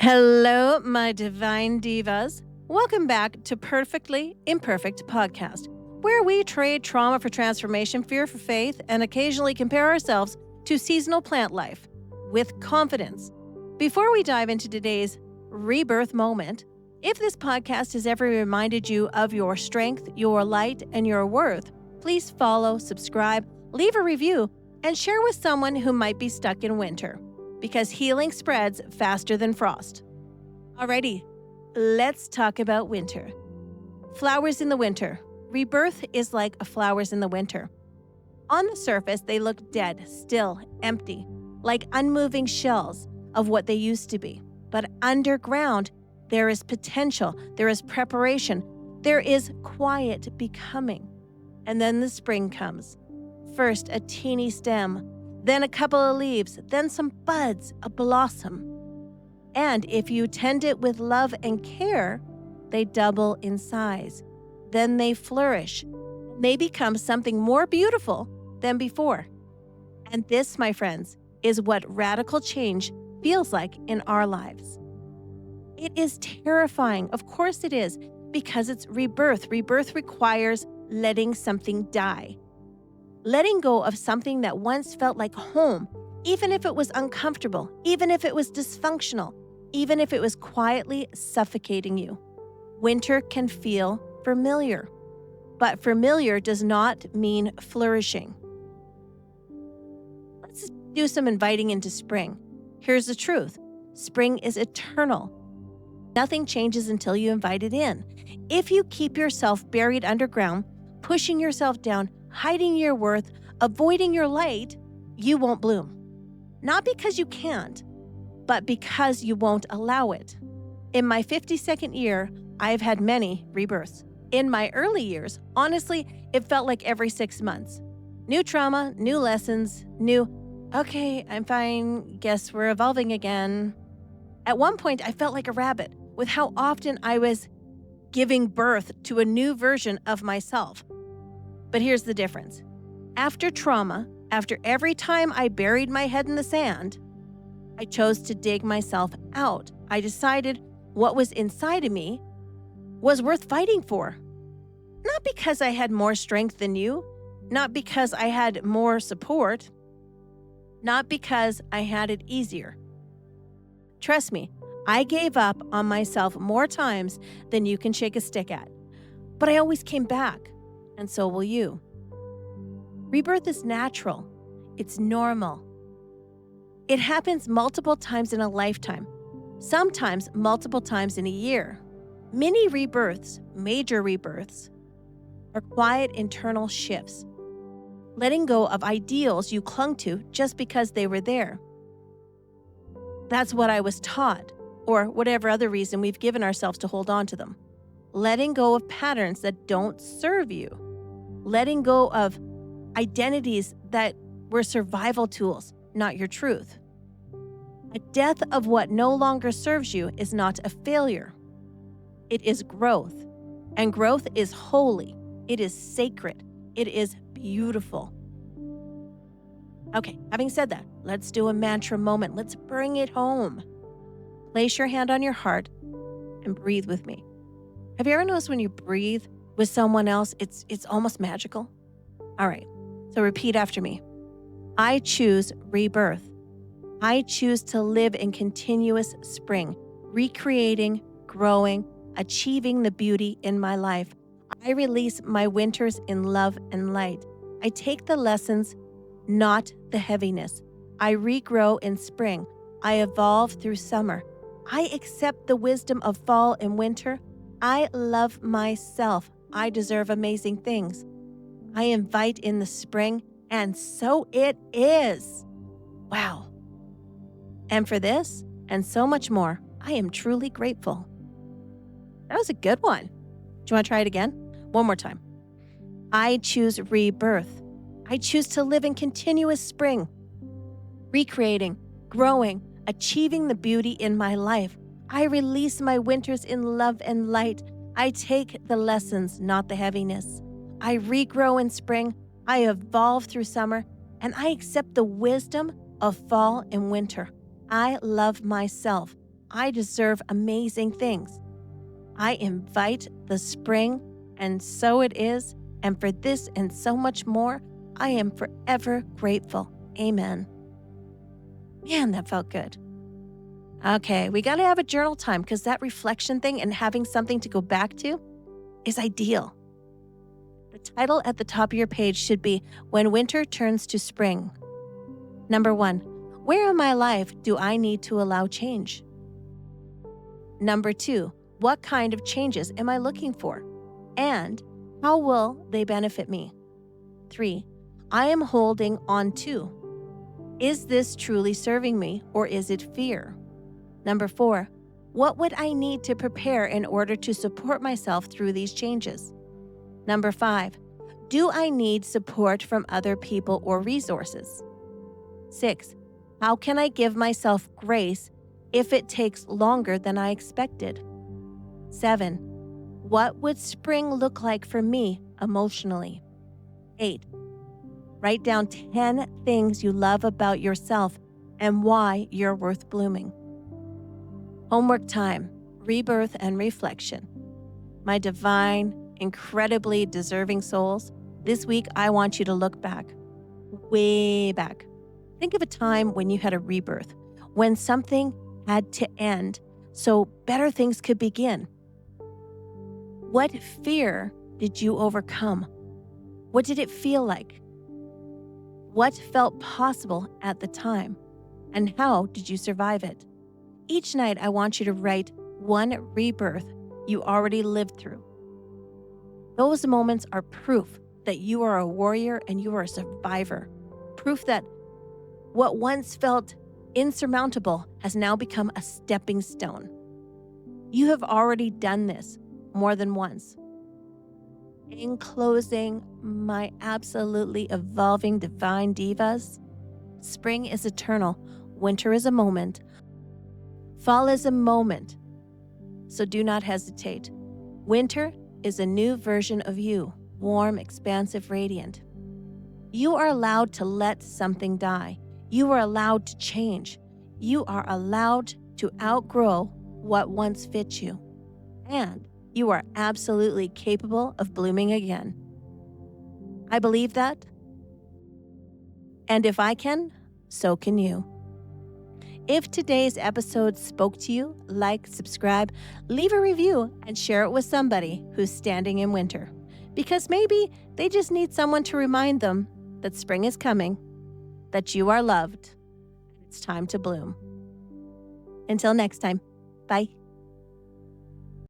Hello, my divine divas. Welcome back to Perfectly Imperfect Podcast, where we trade trauma for transformation, fear for faith, and occasionally compare ourselves to seasonal plant life with confidence. Before we dive into today's rebirth moment, if this podcast has ever reminded you of your strength, your light, and your worth, please follow, subscribe, leave a review, and share with someone who might be stuck in winter, because healing spreads faster than frost. Alrighty, let's talk about winter. Flowers in the winter. Rebirth is like flowers in the winter. On the surface, they look dead, still, empty, like unmoving shells of what they used to be. But underground, there is potential, there is preparation, there is quiet becoming. And then the spring comes. First, a teeny stem, then a couple of leaves, then some buds, a blossom. And if you tend it with love and care, they double in size. Then they flourish. They become something more beautiful than before. And this, my friends, is what radical change feels like in our lives. It is terrifying. Of course it is, because it's rebirth. Rebirth requires letting something die. Letting go of something that once felt like home, even if it was uncomfortable, even if it was dysfunctional, even if it was quietly suffocating you. Winter can feel familiar, but familiar does not mean flourishing. Let's do some inviting into spring. Here's the truth. Spring is eternal. Nothing changes until you invite it in. If you keep yourself buried underground, pushing yourself down, hiding your worth, avoiding your light, you won't bloom. Not because you can't, but because you won't allow it. In my 52nd year, I've had many rebirths. In my early years, honestly, it felt like every 6 months. New trauma, new lessons, okay, I'm fine, guess we're evolving again. At one point, I felt like a rabbit with how often I was giving birth to a new version of myself. But here's the difference. After trauma, after every time I buried my head in the sand, I chose to dig myself out. I decided what was inside of me was worth fighting for. Not because I had more strength than you, not because I had more support, not because I had it easier. Trust me, I gave up on myself more times than you can shake a stick at. But I always came back. And so will you. Rebirth is natural. It's normal. It happens multiple times in a lifetime, sometimes multiple times in a year. Mini rebirths, major rebirths, are quiet internal shifts, letting go of ideals you clung to just because they were there. That's what I was taught, or whatever other reason we've given ourselves to hold on to them. Letting go of patterns that don't serve you. Letting go of identities that were survival tools, not your truth. A death of what no longer serves you is not a failure. It is growth. And growth is holy. It is sacred. It is beautiful. Okay, having said that, let's do a mantra moment. Let's bring it home. Place your hand on your heart and breathe with me. Have you ever noticed when you breathe with someone else, it's almost magical? All right, so repeat after me. I choose rebirth. I choose to live in continuous spring, recreating, growing, achieving the beauty in my life. I release my winters in love and light. I take the lessons, not the heaviness. I regrow in spring. I evolve through summer. I accept the wisdom of fall and winter. I love myself. I deserve amazing things. I invite in the spring, and so it is. Wow. And for this, and so much more, I am truly grateful. That was a good one. Do you want to try it again? One more time. I choose rebirth. I choose to live in continuous spring, recreating, growing, achieving the beauty in my life. I release my winters in love and light. I take the lessons, not the heaviness. I regrow in spring. I evolve through summer, and I accept the wisdom of fall and winter. I love myself. I deserve amazing things. I invite the spring, and so it is. And for this and so much more, I am forever grateful. Amen. Man, that felt good. Okay, we got to have a journal time because that reflection thing and having something to go back to is ideal. The title at the top of your page should be When Winter Turns to Spring. Number 1, where in my life do I need to allow change? Number 2, what kind of changes am I looking for? And how will they benefit me? 3, I am holding on to. Is this truly serving me or is it fear? Number 4, what would I need to prepare in order to support myself through these changes? Number 5, do I need support from other people or resources? 6, how can I give myself grace if it takes longer than I expected? 7, what would spring look like for me emotionally? 8, write down 10 things you love about yourself and why you're worth blooming. Homework time, rebirth and reflection. My divine, incredibly deserving souls, this week I want you to look back, way back. Think of a time when you had a rebirth, when something had to end so better things could begin. What fear did you overcome? What did it feel like? What felt possible at the time? And how did you survive it? Each night, I want you to write one rebirth you already lived through. Those moments are proof that you are a warrior and you are a survivor. Proof that what once felt insurmountable has now become a stepping stone. You have already done this more than once. In closing, my absolutely evolving divine divas, spring is eternal, winter is a moment, fall is a moment, so do not hesitate. Winter is a new version of you, warm, expansive, radiant. You are allowed to let something die. You are allowed to change. You are allowed to outgrow what once fit you. And you are absolutely capable of blooming again. I believe that. And if I can, so can you. If today's episode spoke to you, like, subscribe, leave a review, and share it with somebody who's standing in winter. Because maybe they just need someone to remind them that spring is coming, that you are loved, and it's time to bloom. Until next time, bye.